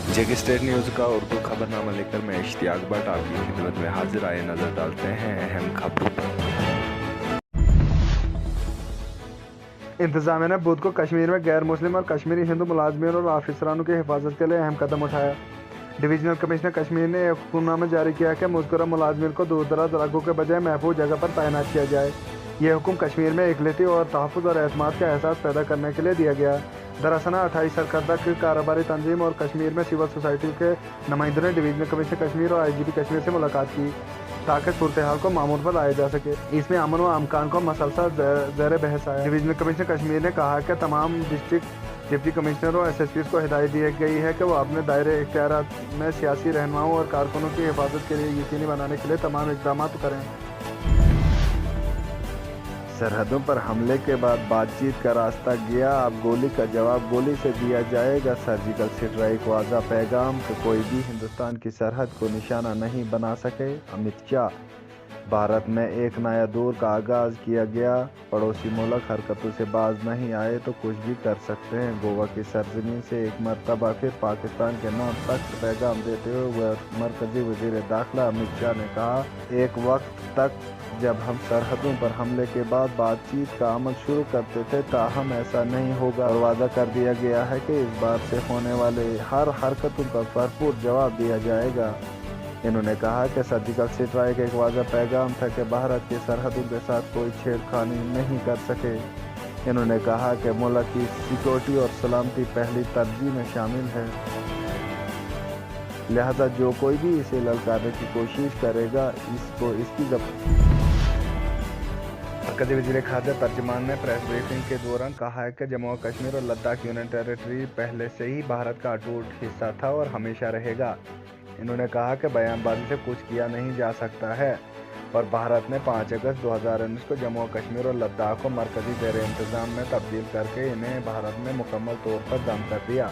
जेके state news का उर्दू खबरनामा लेकर मैं इश्तियाक भट्ट आपकी खिदमत में हाजिर आए। नजर डालते हैं अहम खबरों पर। इंतजामिया ने बुध को कश्मीर में गैर मुस्लिम और कश्मीरी हिंदू मुलाजमीन और ऑफिसरानों की हिफाजत के लिए अहम कदम उठाया। डिवीजनल कमिश्नर कश्मीर ने एक हुक्मनामा जारी किया कि मुज़कुरा मुलाजमीन को दूर दराज इलाकों के बजाय महफूज जगह पर तैनात किया जाए। यह हुक्म कश्मीर में इकलियती और तहफ़्फ़ुज़ और एतमाद का एहसास पैदा करने के लिए दिया गया। दरअसल 28 सरकर्दा की कारोबारी तंजीम और कश्मीर में सिविल सोसाइटी के नुमाइंदों ने डिवीजनल कमिश्नर कश्मीर और IGP कश्मीर से मुलाकात की ताकि सूरत हाल को मामूल पर लाया जा सके। इसमें अमन व अमकान को मसलसल ज़ेर बहस आया। डिवीजनल कमिश्नर कश्मीर ने कहा कि तमाम डिस्ट्रिक्ट डिप्टी कमिश्नर और SSPs को हिदायत दी गई है कि वो अपने दायरे इख्तियारात में सियासी रहनुमाओं और कारकुनों की हिफाजत के लिए यकीनी बनाने के लिए तमाम इक़दाम करें। सरहदों पर हमले के बाद बातचीत का रास्ता गया, अब गोली का जवाब गोली से दिया जाएगा। सर्जिकल स्ट्राइक वाज़ा पैगाम कि कोई भी हिंदुस्तान की सरहद को निशाना नहीं बना सके। अमित शाह। भारत में एक नया दौर का आगाज़ किया गया, पड़ोसी मुल्क हरकतों से बाज नहीं आए तो कुछ भी कर सकते हैं। गोवा की सरजमीन से एक मरतबा फिर पाकिस्तान के नाम सख्त पैगाम देते हुए मरकजी वज़ीर दाखिला अमित शाह ने कहा, एक वक्त तक जब हम सरहदों पर हमले के बाद बातचीत का अमल शुरू करते थे, ताहम ऐसा नहीं होगा और वादा कर दिया गया है कि इस बात से होने वाले हर हरकतों का भरपूर जवाब दिया जाएगा। इन्होंने कहा कि सर्जिकल स्ट्राइक एक वाज़ा पैगाम था कि भारत की सरहदों के साथ कोई छेड़खानी नहीं कर सके। इन्होंने कहा कि मुल्क की सिक्योरिटी और सलामती पहली तरजीह में शामिल है, लिहाजा जो कोई भी इसे ललकारने की कोशिश करेगा इसको इसकी मरकज़ी वज़ीर खाद्य तर्जुमान ने प्रेस ब्रीफिंग के दौरान कहा है कि जम्मू और कश्मीर और लद्दाख यूनियन टेरिटरी पहले से ही भारत का अटूट हिस्सा था और हमेशा रहेगा। इन्होंने कहा कि बयानबाजी से कुछ किया नहीं जा सकता है और भारत ने 5 अगस्त 2019 को जम्मू और कश्मीर और लद्दाख को मरकज़ी ज़ेर इंतज़ाम में तब्दील करके इन्हें भारत में मुकम्मल तौर पर दम कर दिया।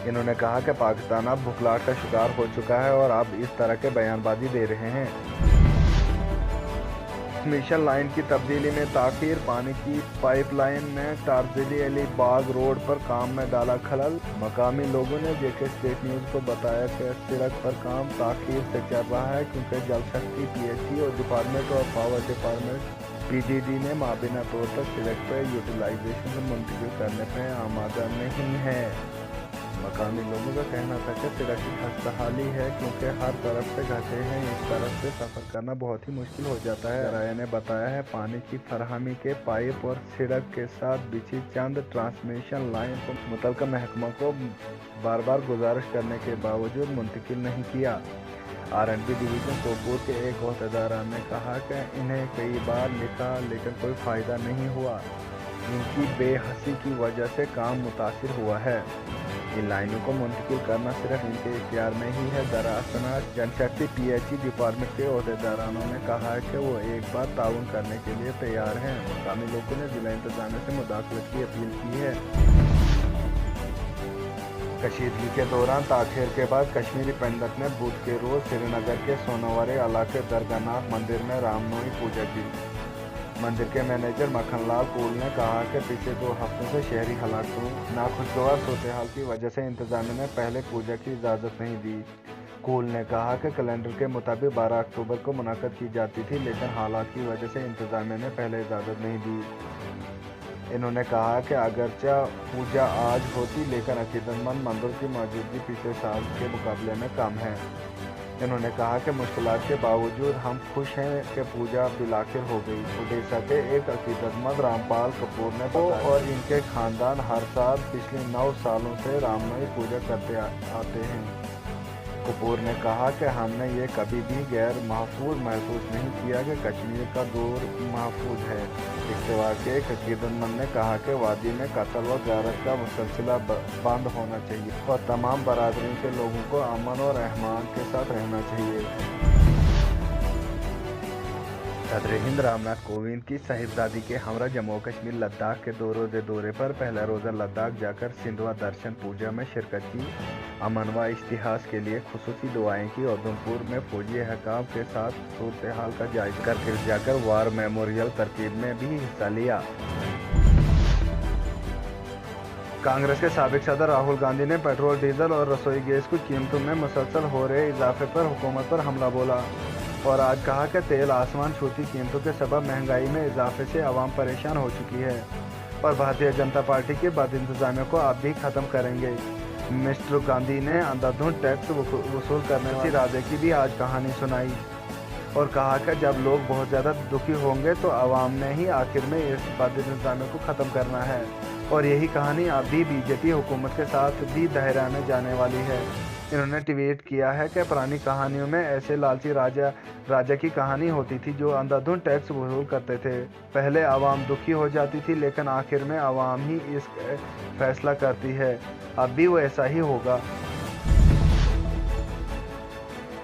इन्होंने कहा कि पाकिस्तान अब भुखलाहट का शिकार हो चुका है और अब इस तरह के बयानबाजी दे रहे हैं। ट्रांसमिशन लाइन की तब्दीली में ताख़ीर, पानी की पाइपलाइन में टारजिली अली बाग रोड पर काम में डाला खलल। मकामी लोगों ने जेके स्टेट न्यूज़ को बताया कि सड़क पर काम ताख़ीर से चल रहा है क्योंकि जल शक्ति PHE और डिपार्टमेंट और पावर डिपार्टमेंट PDD ने माबीना तौर पर सड़क पर यूटिलाइजेशन से मुंतकिल करने पर आमादा नहीं है। मकामी लोगों का कहना था कि सड़क की खस्ताहाली है क्योंकि हर तरफ से गड्ढे हैं, इस तरफ से सफ़र करना बहुत ही मुश्किल हो जाता है। ज़राए ने बताया है पानी की फरहमी के पाइप और सड़क के साथ बिछी चंद ट्रांसमिशन लाइन को मुतल्लिका महकमा को बार बार गुजारिश करने के बावजूद मुंतकिल नहीं किया। R&B डिवीज़न सोपोर के एक अहदेदार ने कहा कि इन्हें कई बार लिखा लेकिन कोई फ़ायदा नहीं हुआ। इनकी बेहसी की वजह से काम मुतासिर हुआ है। इन लाइनों को मुंतकिल करना सिर्फ इनके इख्तियार में ही है। दरअसल जनशक्ति PHE डिपार्टमेंट के अहदेदारों ने कहा है कि वो एक बार ताउन करने के लिए तैयार हैं। मकामी लोगों ने जिला इंतजामिया से मुदाखलत की अपील की है। कशीदगी के दौरान ताख़ीर के बाद कश्मीरी पंडित ने बुध के रोज़ श्रीनगर के सोनावारी इलाके दरगाहनाथ मंदिर में रामनवमी पूजा की। मंदिर के मैनेजर मक्खनलाल कूल ने कहा कि पिछले 2 हफ्तों से शहरी हालातों नाखुशगवार सूरत-ए-हाल की वजह से इंतजामिया ने पहले पूजा की इजाज़त नहीं दी। कूल ने कहा कि कैलेंडर के मुताबिक 12 अक्टूबर को मुनाक़द की जाती थी, लेकिन हालात की वजह से इंतजामिया ने पहले इजाज़त नहीं दी। इन्होंने कहा कि अगरचे पूजा आज होती लेकिन अकीदतमंद मंदिरों की मौजूदगी पिछले साल के मुकाबले में कम है। इन्होंने कहा कि मुश्किलात के बावजूद हम खुश हैं कि पूजा बिलाखिर हो गई। ओडिशा के एक अकीदतमंद रामपाल कपूर ने और इनके खानदान हर साल पिछले 9 सालों से रामनवमी पूजा करते आते हैं। कपूर ने कहा कि हमने ये कभी भी गैर महफूज महसूस नहीं किया कि कश्मीर का दौर महफूज है। इस्तेवा के एक अकीदतमंद ने कहा कि वादी में कत्ल व गारत का सिलसिला बंद होना चाहिए और तमाम बरादरी के लोगों को अमन और रहमान के साथ रहना चाहिए। सदर हिंद रामनाथ कोविंद की साहिबजादी के हमरा जम्मू कश्मीर लद्दाख के 2 रोज़े दौरे पर पहला रोज़ा लद्दाख जाकर सिंधवा दर्शन पूजा में शिरकत की। अमन व इश्तिहास के लिए खुसूसी दुआएं की और उधमपुर में फौजी अहकाम के साथ सूरत हाल का जायजा कर फिर जाकर वार मेमोरियल तरकीब में भी हिस्सा लिया। कांग्रेस के साबिक सदर राहुल गांधी ने पेट्रोल, डीजल और रसोई गैस की कीमतों में मुसलसल हो रहे इजाफे पर हुकूमत पर हमला बोला और आज कहा कि तेल आसमान छूती कीमतों के सबब महंगाई में इजाफे से आवाम परेशान हो चुकी है और भारतीय जनता पार्टी के बद इंतजामियों को आप भी ख़त्म करेंगे। मिस्टर गांधी ने अंधाधुंध टैक्स वसूल करने वाले राजे की भी आज कहानी सुनाई और कहा कि जब लोग बहुत ज़्यादा दुखी होंगे तो आवाम ने ही आखिर में इस बद इंतजामियों को ख़त्म करना है और यही कहानी अब भी बीजेपी हुकूमत के साथ भी दोहराने जाने वाली है। इन्होंने ट्वीट किया है कि पुरानी कहानियों में ऐसे लालची राजा की कहानी होती थी जो अंधाधुंध टैक्स वसूल करते थे। पहले आवाम दुखी हो जाती थी लेकिन आखिर में आवाम ही इस फैसला करती है। अब भी वो ऐसा ही होगा।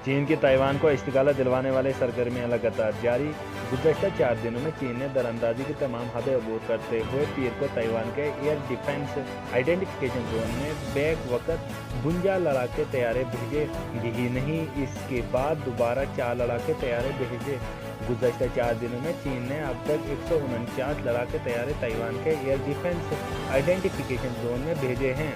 चीन की ताइवान को इस्तिक़लात दिलवाने वाले सरगर्मियां लगातार जारी। गुज़श्ता 4 दिनों में चीन ने दरअंदाजी की तमाम हदें अबूर करते हुए पीर को ताइवान के एयर डिफेंस आइडेंटिफिकेशन जोन में बैक वक्त 52 लड़ाके तैयारे भेजे। यही नहीं, इसके बाद दोबारा 4 लड़ाके तैयारे भेजे। गुज़श्ता 4 दिनों में चीन ने अब तक 149 लड़ाके तैयारे ताइवान के एयर डिफेंस आइडेंटिफिकेशन जोन में भेजे हैं।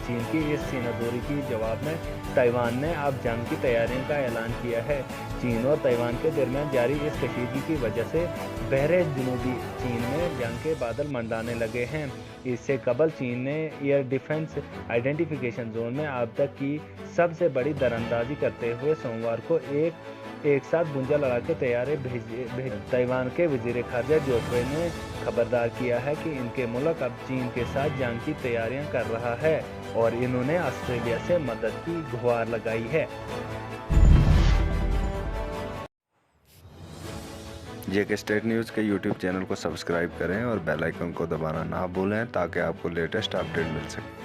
चीन की इस सीनादोरी की जवाब में ताइवान ने अब जंग की तैयारियों का ऐलान किया है। चीन और ताइवान के दरमियान जारी इस कशीदगी की वजह से बहरे जनूबी चीन में जंग के बादल मंडराने लगे हैं। इससे कबल चीन ने एयर डिफेंस आइडेंटिफिकेशन जोन में अब तक की सबसे बड़ी दरअंदाजी करते हुए सोमवार को एक साथ 52 लड़ाके तैयारे भेजे। ताइवान के वज़ीर ख़ारजा जोफ्रे ने खबरदार किया है कि इनके मुल्क अब चीन के साथ जंग की तैयारियां कर रहा है और इन्होंने ऑस्ट्रेलिया से मदद की गुहार लगाई है। जेके स्टेट न्यूज़ के यूट्यूब चैनल को सब्सक्राइब करें और बेल आइकन को दबाना ना भूलें ताकि आपको लेटेस्ट अपडेट मिल सके।